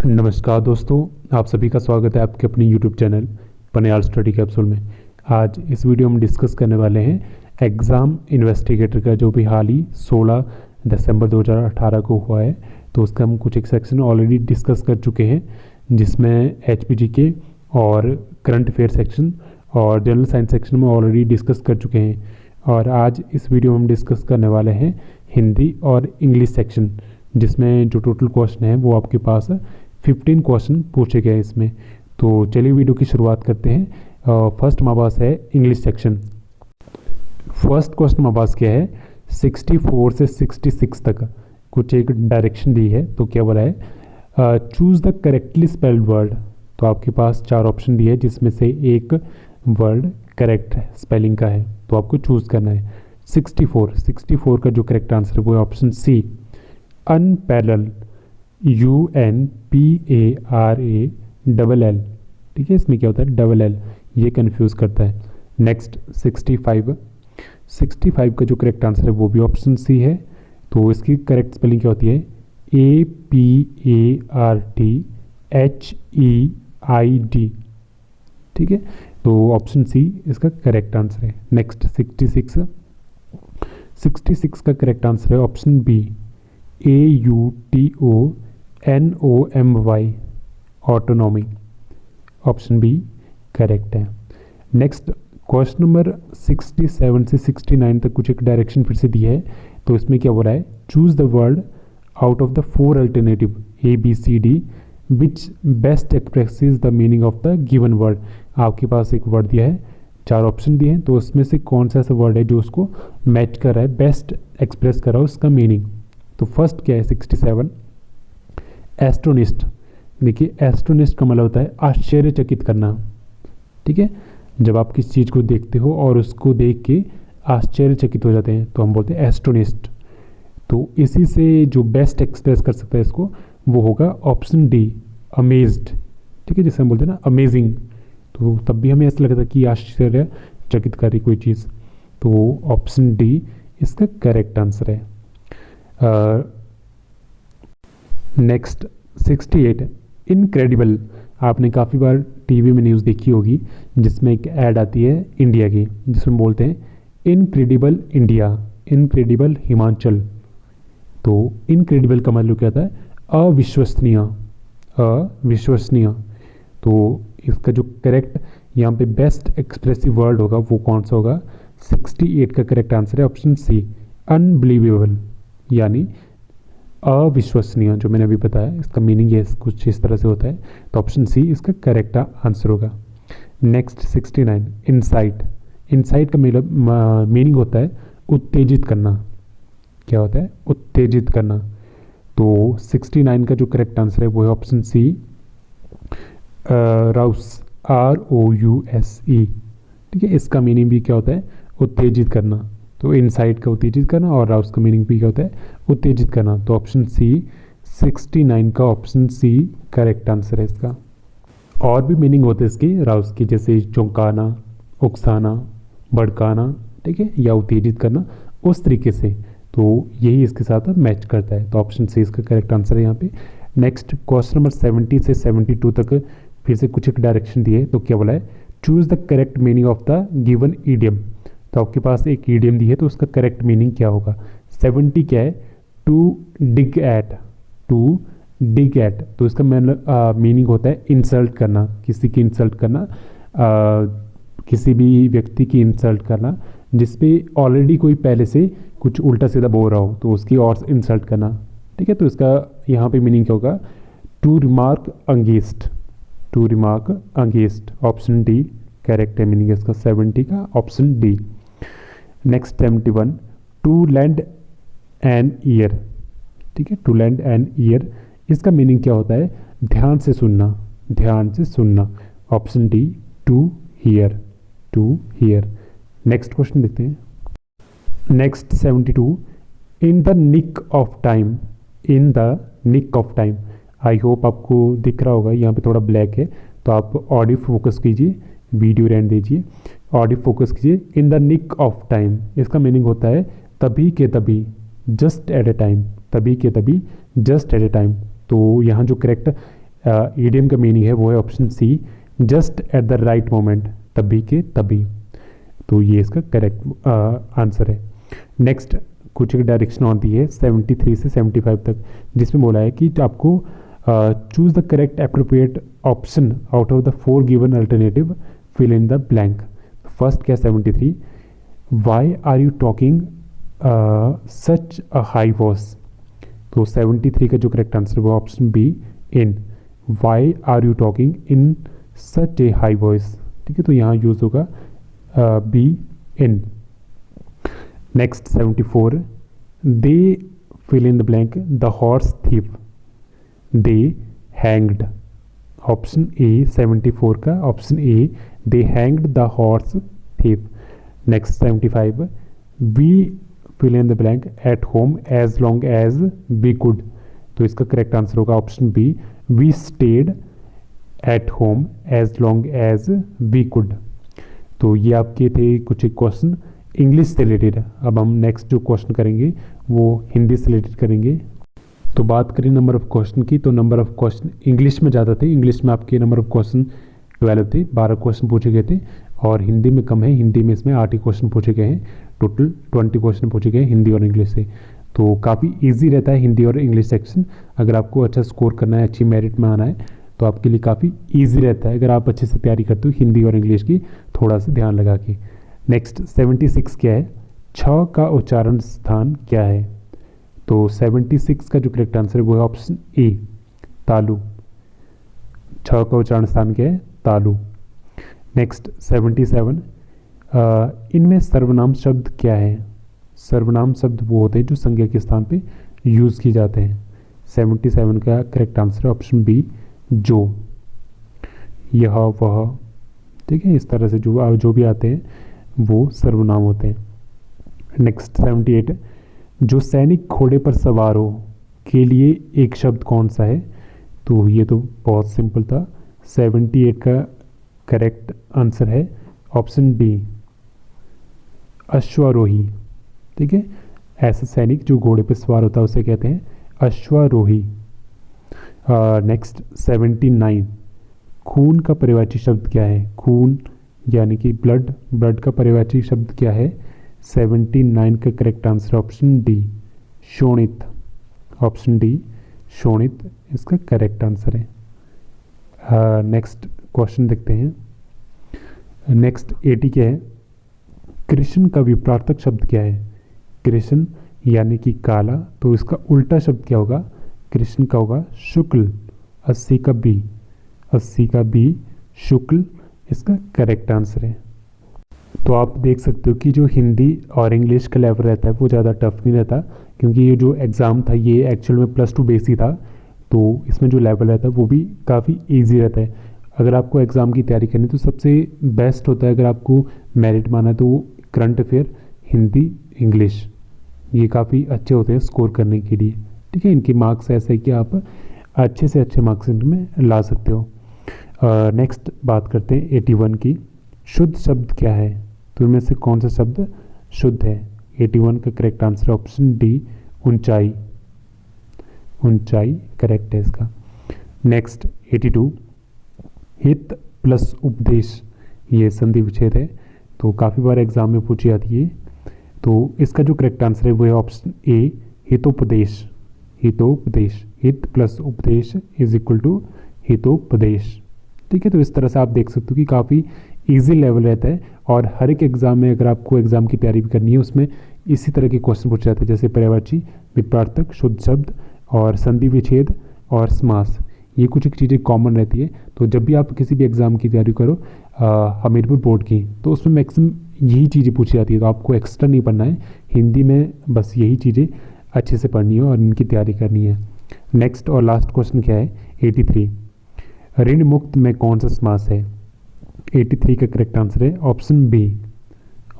नमस्कार दोस्तों, आप सभी का स्वागत है आपके अपनी यूट्यूब चैनल पनियाल स्टडी कैप्सूल में। आज इस वीडियो में डिस्कस करने वाले हैं एग्ज़ाम इन्वेस्टिगेटर का, जो भी हाल ही 16 दिसंबर 2018 को हुआ है। तो उसका हम कुछ एक सेक्शन ऑलरेडी डिस्कस कर चुके हैं, जिसमें HPGK और करंट अफेयर सेक्शन और जनरल साइंस सेक्शन में ऑलरेडी डिस्कस कर चुके हैं। और आज इस वीडियो में हम डिस्कस करने वाले हैं हिंदी और इंग्लिश सेक्शन, जिसमें जो टोटल क्वेश्चन है वो आपके पास 15 क्वेश्चन पूछे गए इसमें। तो चलिए वीडियो की शुरुआत करते हैं। फर्स्ट हमारे पास है इंग्लिश सेक्शन। फर्स्ट क्वेश्चन हमारे पास क्या है, 64 से 66 तक कुछ एक डायरेक्शन दी है। तो क्या बोला है, choose the correctly spelled word. तो आपके पास 4 ऑप्शन दिए, जिसमें से एक वर्ड करेक्ट स्पेलिंग का है, तो आपको चूज़ करना है। 64 का जो करेक्ट आंसर है वो है ऑप्शन सी, अनपैरेलल, UNPARALL। ठीक है, इसमें क्या होता है डबल एल, ये कंफ्यूज करता है। नेक्स्ट 65 का जो करेक्ट आंसर है वो भी ऑप्शन सी है। तो इसकी करेक्ट स्पेलिंग क्या होती है, APARTHEID। ठीक है, तो ऑप्शन सी इसका करेक्ट आंसर है। नेक्स्ट 66 का करेक्ट आंसर है option B, AUTONOMY, autonomy. Option B correct है। नेक्स्ट क्वेश्चन नंबर 67 से 69 तक कुछ एक डायरेक्शन फिर से दिया है। तो इसमें क्या बोला है, choose the word out of the 4 alternative ABCD which best expresses the meaning of the given word. आपके पास एक वर्ड दिया है, 4 ऑप्शन दिए हैं, तो उसमें से कौन सा ऐसा वर्ड है जो उसको मैच कर रहा है, बेस्ट एक्सप्रेस कर रहा है उसका मीनिंग। तो फर्स्ट क्या है 67, एस्ट्रोनिस्ट। देखिए, एस्ट्रोनिस्ट का मतलब होता है आश्चर्यचकित करना। ठीक है, जब आप किसी चीज़ को देखते हो और उसको देख के आश्चर्यचकित हो जाते हैं तो हम बोलते हैं एस्ट्रोनिस्ट। तो इसी से जो बेस्ट एक्सप्रेस कर सकता है इसको, वो होगा ऑप्शन डी, अमेज्ड। ठीक है, जैसे हम बोलते हैं ना अमेजिंग, तो तब भी हमें ऐसा लगता है कि आश्चर्यचकित कर रही कोई चीज़। तो ऑप्शन डी इसका करेक्ट आंसर है। Next 68, incredible. आपने काफ़ी बार टीवी में न्यूज़ देखी होगी, जिसमें एक ऐड आती है इंडिया की, जिसमें बोलते हैं इनक्रेडिबल इंडिया, इनक्रेडिबल हिमाचल। तो इनक्रेडिबल का मतलब क्या होता है, अविश्वसनीय, अविश्वसनीय। तो इसका जो करेक्ट यहाँ पे बेस्ट एक्सप्रेसिव वर्ड होगा वो कौन सा होगा, 68 का करेक्ट आंसर है ऑप्शन सी, अनबिलीवेबल, यानी अविश्वसनीय। जो मैंने अभी बताया इसका मीनिंग ये कुछ इस तरह से होता है। तो ऑप्शन सी इसका करेक्ट आंसर होगा। Next 69, insight. इंसाइट का मीनिंग होता है उत्तेजित करना। क्या होता है, उत्तेजित करना। तो 69 का जो करेक्ट आंसर है वो है ऑप्शन सी, राउस, ROUSE। ठीक है, इसका मीनिंग भी क्या होता है, उत्तेजित करना। तो इनसाइट का उत्तेजित करना और राउस का मीनिंग भी क्या होता है, उत्तेजित करना। तो ऑप्शन सी 69 का ऑप्शन सी करेक्ट आंसर है इसका। और भी मीनिंग होते हैं इसके राउस की, जैसे चौंकाना, उकसाना, भड़काना, ठीक है, या उत्तेजित करना, उस तरीके से। तो यही इसके साथ मैच करता है। तो ऑप्शन सी इसका करेक्ट आंसर है यहाँ पे। नेक्स्ट क्वेश्चन नंबर 70 से 72 तक फिर से कुछ एक डायरेक्शन दिए। तो क्या बोला है, choose the correct meaning of the given idiom. तो आपके पास एक ईडियम दी है, तो उसका करेक्ट मीनिंग क्या होगा। 70 क्या है, to dig at, to dig at. तो इसका मीनिंग होता है इंसल्ट करना, किसी की इंसल्ट करना, किसी भी व्यक्ति की इंसल्ट करना जिसपे ऑलरेडी कोई पहले से कुछ उल्टा सीधा बोल रहा हो, तो उसकी और इंसल्ट करना। ठीक है, तो इसका यहाँ पे मीनिंग क्या होगा, to remark against, to remark against. Option D correct है मीनिंग इसका 70 का, option D. Next 71, to land an ear. ठीक है, टू लैंड एन ईयर, इसका मीनिंग क्या होता है, ध्यान से सुनना, ध्यान से सुनना। Option D, to hear, to hear. Next question देखते हैं। Next 72, in the nick of time, in the nick of time. I hope आपको दिख रहा होगा, यहाँ पे थोड़ा ब्लैक है, तो आप ऑडियो फोकस कीजिए, वीडियो रहने दीजिए, ऑडियो फोकस कीजिए। In the nick of time, इसका मीनिंग होता है तभी के तभी, जस्ट एट ए टाइम, तभी के तभी, जस्ट एट ए टाइम। तो यहाँ जो करेक्ट ईडियम का मीनिंग है वो है option C, just at the right moment, तभी के तभी। तो ये इसका करेक्ट आंसर है। नेक्स्ट कुछ एक डायरेक्शन और दी है 73 से 75 तक, जिसमें बोला है कि आपको choose the correct appropriate option out of the 4 given alternative, fill in the blank. First क्या 73, why are you talking such a high voice. तो 73 का जो करेक्ट आंसर है वो option B, in. Why are you talking in such a high voice, ठीक है, तो यहाँ यूज होगा B, in. Next 74, they fill in the blank the horse thief, they hanged. Option A 74 का option A, they hanged the horse thief. Next 75, we fill in the blank at home as long as we could. तो इसका correct answer होगा option B, we stayed at home as long as we could. तो ये आपके थे कुछ एक question English से रिलेटेड। अब हम नेक्स्ट जो क्वेश्चन करेंगे वो हिंदी से रिलेटेड करेंगे। तो बात करें नंबर ऑफ क्वेश्चन की, तो नंबर ऑफ क्वेश्चन इंग्लिश में ज़्यादा थे। इंग्लिश में आपके नंबर ऑफ क्वेश्चन 12 थे, 12 क्वेश्चन पूछे गए थे, और हिंदी में कम है, हिंदी में इसमें 8 ही क्वेश्चन पूछे गए हैं। टोटल 20 क्वेश्चन पूछे गए हिंदी और इंग्लिश से। तो काफ़ी ईजी रहता है हिंदी और इंग्लिश सेक्शन। अगर आपको अच्छा स्कोर करना है, अच्छी मेरिट में आना है, तो आपके लिए काफ़ी ईजी रहता है अगर आप अच्छे से तैयारी करते हो हिंदी और इंग्लिश की, थोड़ा सा ध्यान लगा के। नेक्स्ट 76 क्या है, छ का उच्चारण स्थान क्या है। तो 76 का जो करेक्ट आंसर है वो है ऑप्शन ए, तालु। छ का उच्चारण स्थान क्या है, तालु। नेक्स्ट 77, इनमें सर्वनाम शब्द क्या है। सर्वनाम शब्द वो होते हैं जो संज्ञा के स्थान पे यूज़ किए जाते हैं। 77 का करेक्ट आंसर है ऑप्शन बी, जो, यह, वह, ठीक है, इस तरह से जो भी आते हैं वो सर्वनाम होते हैं। नेक्स्ट 78, जो सैनिक घोड़े पर सवार हो के लिए एक शब्द कौन सा है। तो ये तो बहुत सिंपल था। 78 का करेक्ट आंसर है ऑप्शन डी, अश्वारोही, ठीक है। ऐसा सैनिक जो घोड़े पर सवार होता है उसे कहते हैं अश्वारोही। नेक्स्ट 79, खून का पर्यायवाची शब्द क्या है। खून यानी कि ब्लड, ब्लड का पर्यायवाची शब्द क्या है। 79 का करेक्ट आंसर ऑप्शन डी, शोणित। ऑप्शन डी, शोणित इसका करेक्ट आंसर है। नेक्स्ट क्वेश्चन देखते हैं। नेक्स्ट 80 क्या है, कृष्ण का विपरीतार्थक शब्द क्या है। कृष्ण यानी कि काला, तो इसका उल्टा शब्द क्या होगा। कृष्ण का होगा शुक्ल। 80 का बी, 80 का बी, शुक्ल इसका करेक्ट आंसर है। तो आप देख सकते हो कि जो हिंदी और इंग्लिश का लेवल रहता है वो ज़्यादा टफ नहीं रहता, क्योंकि ये जो एग्ज़ाम था ये एक्चुअल में +2 बेस ही था, तो इसमें जो लेवल रहता है वो भी काफ़ी इजी रहता है। अगर आपको एग्ज़ाम की तैयारी करनी है तो सबसे बेस्ट होता है, अगर आपको मेरिट माना है, तो करंट अफेयर, हिंदी, इंग्लिश, ये काफ़ी अच्छे होते हैं स्कोर करने के लिए, ठीक है। इनके मार्क्स ऐसे है कि आप अच्छे से अच्छे मार्क्स इनमें ला सकते हो। नेक्स्ट बात करते हैं 81 की, शुद्ध शब्द क्या है। तो इनमें से कौन सा शब्द शुद्ध है। 81 का करेक्ट आंसर ऑप्शन डी, ऊंचाई। ऊंचाई करेक्ट है इसका। नेक्स्ट 82, हित प्लस उपदेश, ये संधि विच्छेद है, तो काफ़ी बार एग्जाम में पूछी जाती है। तो इसका जो करेक्ट आंसर है वो है ऑप्शन ए, हितोपदेश। हितोपदेश, हित प्लस उपदेश इज इक्वल टू हितोपदेश, ठीक है। तो इस तरह से आप देख सकते हो कि काफ़ी इजी लेवल रहता है, और हर एक एग्जाम में अगर आपको एग्जाम की तैयारी भी करनी है उसमें इसी तरह के क्वेश्चन पूछे जाते हैं, जैसे पर्यायवाची, विपरीतार्थक, शुद्ध शब्द और संधि विच्छेद और समास, ये कुछ एक चीज़ें कॉमन रहती है। तो जब भी आप किसी भी एग्ज़ाम की तैयारी करो हमीरपुर बोर्ड की, तो उसमें मैक्सिमम यही चीज़ें पूछी जाती है, तो आपको एक्स्ट्रा नहीं पढ़ना है, हिंदी में बस यही चीज़ें अच्छे से पढ़नी है और इनकी तैयारी करनी है। नेक्स्ट और लास्ट क्वेश्चन क्या है 83, ऋण मुक्त में कौन सा समास है। 83 का करेक्ट आंसर है ऑप्शन बी,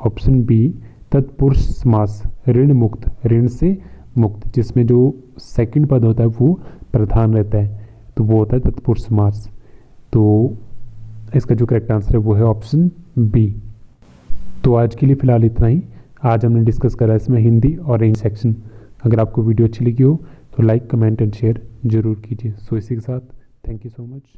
ऑप्शन बी, तत्पुरुष समास। ऋण मुक्त, ऋण से मुक्त, जिसमें जो सेकंड पद होता है वो प्रधान रहता है, तो वो होता है तत्पुरुष समास। तो इसका जो करेक्ट आंसर है वो है ऑप्शन बी। तो आज के लिए फ़िलहाल इतना ही। आज हमने डिस्कस करा इसमें हिंदी और इंग्लिश सेक्शन। अगर आपको वीडियो अच्छी लगी हो तो लाइक, कमेंट एंड शेयर जरूर कीजिए। सो इसी के साथ थैंक यू सो मच।